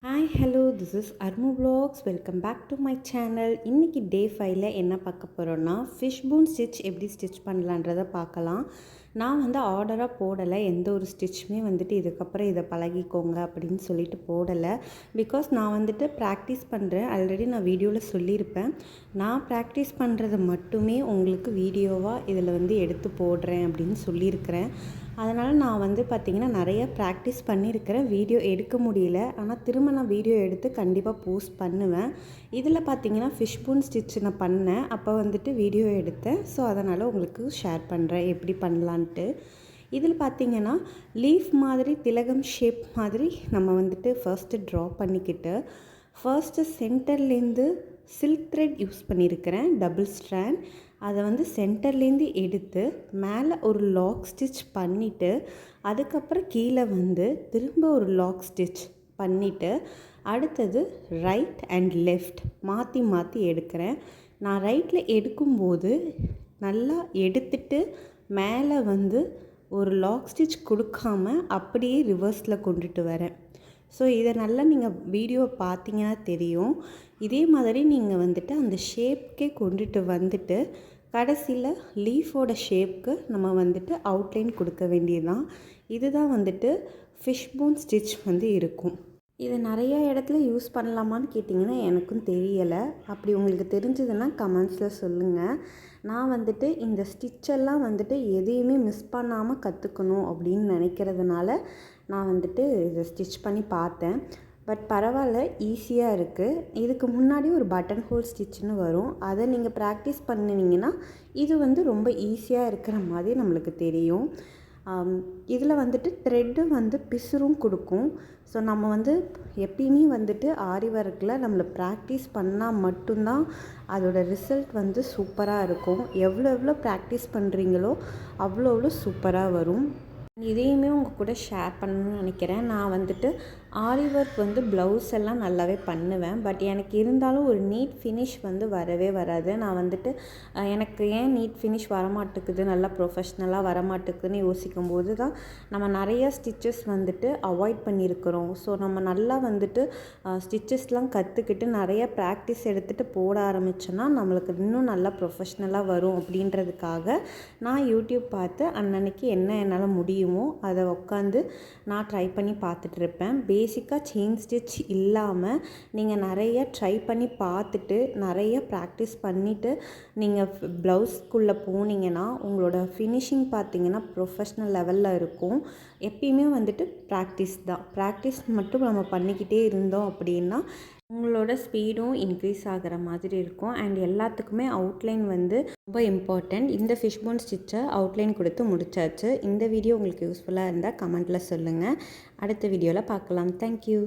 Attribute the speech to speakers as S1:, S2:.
S1: Hi hello this is Armu vlogs. Welcome back to my channel. இன்றைக்கி day 5ல் என்ன பார்க்க போகிறோன்னா ஃபிஷ் போன் ஸ்டிச் எப்படி ஸ்டிச் பண்ணலான்றதை பார்க்கலாம். நான் ஆர்டராக போடலை, எந்த ஒரு ஸ்டிச்சுமே இதுக்கப்புறம் இதை பழகிக்கோங்க அப்படின்னு சொல்லிட்டு போடலை. பிகாஸ் நான் ப்ராக்டிஸ் பண்ணுறேன். ஆல்ரெடி நான் வீடியோவில் சொல்லியிருப்பேன். நான் ப்ராக்டிஸ் பண்ணுறதை மட்டுமே உங்களுக்கு வீடியோவாக இதில் எடுத்து போடுறேன் அப்படின்னு சொல்லியிருக்கிறேன். அதனால் நான் பார்த்திங்கன்னா நிறைய ப்ராக்டிஸ் பண்ணியிருக்கிறேன். வீடியோ எடுக்க முடியல, ஆனால் திரும்ப நான் வீடியோ எடுத்து கண்டிப்பாக போஸ்ட் பண்ணுவேன். இதில் பார்த்திங்கன்னா ஃபிஷ் போன் ஸ்டிச் நான் பண்ணேன், அப்போ வீடியோ எடுத்தேன். ஸோ அதனால் உங்களுக்கு ஷேர் பண்ணுறேன் எப்படி பண்ணலான்ட்டு. இதில் பார்த்திங்கன்னா லீஃப் மாதிரி திலகம் ஷேப் மாதிரி நம்ம ஃபர்ஸ்ட்டு ட்ரா பண்ணிக்கிட்டு ஃபர்ஸ்ட்டு சென்டர்லேருந்து சில்க் த்ரெட் யூஸ் பண்ணியிருக்கிறேன், டபுள் ஸ்ட்ராண்ட். அதை சென்டர்லேருந்து எடுத்து மேலே ஒரு லாக் ஸ்டிச் பண்ணிவிட்டு அதுக்கப்புறம் கீழே திரும்ப ஒரு லாக் ஸ்டிச் பண்ணிவிட்டு அடுத்தது ரைட் அண்ட் லெஃப்ட் மாற்றி மாற்றி எடுக்கிறேன். நான் ரைட்டில் எடுக்கும்போது நல்லா எடுத்துட்டு மேலே ஒரு லாக் ஸ்டிச் கொடுக்காம அப்படியே ரிவர்ஸில் கொண்டுட்டு வரேன். ஸோ இதை நல்லா நீங்கள் வீடியோ பார்த்தீங்கன்னா தெரியும். இதே மாதிரி நீங்கள் அந்த ஷேப்கே கொண்டுட்டு கடைசியில் லீஃபோட ஷேப்க்கு நம்ம அவுட்லைன் கொடுக்க வேண்டியதுதான். இதுதான் ஃபிஷ் போன் ஸ்டிச் இருக்கும். இதை நிறைய இடத்துல யூஸ் பண்ணலாமான்னு கேட்டிங்கன்னா எனக்கும் தெரியலை. அப்படி உங்களுக்கு தெரிஞ்சதுன்னா கமெண்ட்ஸில் சொல்லுங்கள். நான் இந்த ஸ்டிச்செல்லாம் எதையுமே மிஸ் பண்ணாமல் கற்றுக்கணும் அப்படின்னு நினைக்கிறதுனால நான் இதை ஸ்டிச் பண்ணி பார்த்தேன். பட் பரவாயில்ல, ஈஸியாக இருக்குது. இதுக்கு முன்னாடி ஒரு பட்டன் ஹோல் ஸ்டிச்சுன்னு வரும், அதை நீங்கள் ப்ராக்டிஸ் பண்ணினீங்கன்னா இது ரொம்ப ஈஸியாக இருக்கிற மாதிரி நம்மளுக்கு தெரியும். இதில் த்ரெட்டு பிசுறும் கொடுக்கும். ஸோ நம்ம எப்பயுமே ஆரி ஒர்க்கில் நம்மளை ப்ராக்டிஸ் பண்ணால் மட்டும்தான் அதோடய ரிசல்ட் சூப்பராக இருக்கும். எவ்வளோ ப்ராக்டிஸ் பண்ணுறீங்களோ அவ்வளோ சூப்பராக வரும். இதையுமே உங்கள் கூட ஷேர் பண்ணணும்னு நினைக்கிறேன். நான் ஆரி ஒர்க் ப்ளவுஸ் எல்லாம் நல்லாவே பண்ணுவேன். பட் எனக்கு இருந்தாலும் ஒரு நீட் ஃபினிஷ் வரவே வராது. நான் எனக்கு ஏன் நீட் ஃபினிஷ் வரமாட்டேக்குது, நல்லா ப்ரொஃபஷ்னலாக வரமாட்டேக்குதுன்னு யோசிக்கும்போது தான் நம்ம நிறைய ஸ்டிச்சஸ் அவாய்ட் பண்ணியிருக்கிறோம். ஸோ நம்ம நல்லா ஸ்டிச்சஸ்லாம் கற்றுக்கிட்டு நிறைய ப்ராக்டிஸ் எடுத்துகிட்டு போட ஆரம்பித்தோன்னா நம்மளுக்கு இன்னும் நல்லா ப்ரொஃபஷ்னலாக வரும். அப்படின்றதுக்காக நான் யூடியூப் பார்த்து அன்னன்னைக்கு என்ன என்னால் முடியும் அதை உட்காந்து நான் ட்ரை பண்ணி பார்த்துட்ருப்பேன். பேசிக்காக செயின் ஸ்டிச் இல்லாமல் நீங்கள் நிறைய ட்ரை பண்ணி பார்த்துட்டு நிறைய ப்ராக்டிஸ் பண்ணிவிட்டு நீங்கள் ப்ளவுஸ்க்குள்ளே போனீங்கன்னா உங்களோட ஃபினிஷிங் பார்த்திங்கன்னா ப்ரொஃபஷ்னல் லெவலில் இருக்கும். எப்பயுமே ப்ராக்டிஸ் தான். ப்ராக்டிஸ் மட்டும் நம்ம பண்ணிக்கிட்டே இருந்தோம் அப்படின்னா உங்களோட ஸ்பீடும் இன்க்ரீஸ் ஆகிற மாதிரி இருக்கும். அண்ட் எல்லாத்துக்குமே அவுட்லைன் ரொம்ப இம்பார்ட்டண்ட். இந்த ஃபிஷ் போன் ஸ்டிச்சை அவுட்லைன் கொடுத்து முடிச்சாச்சு. இந்த வீடியோ உங்களுக்கு யூஸ்ஃபுல்லாக இருந்தால் கமெண்ட்டில் சொல்லுங்கள். அடுத்த வீடியோவில் பார்க்கலாம். தேங்க்யூ.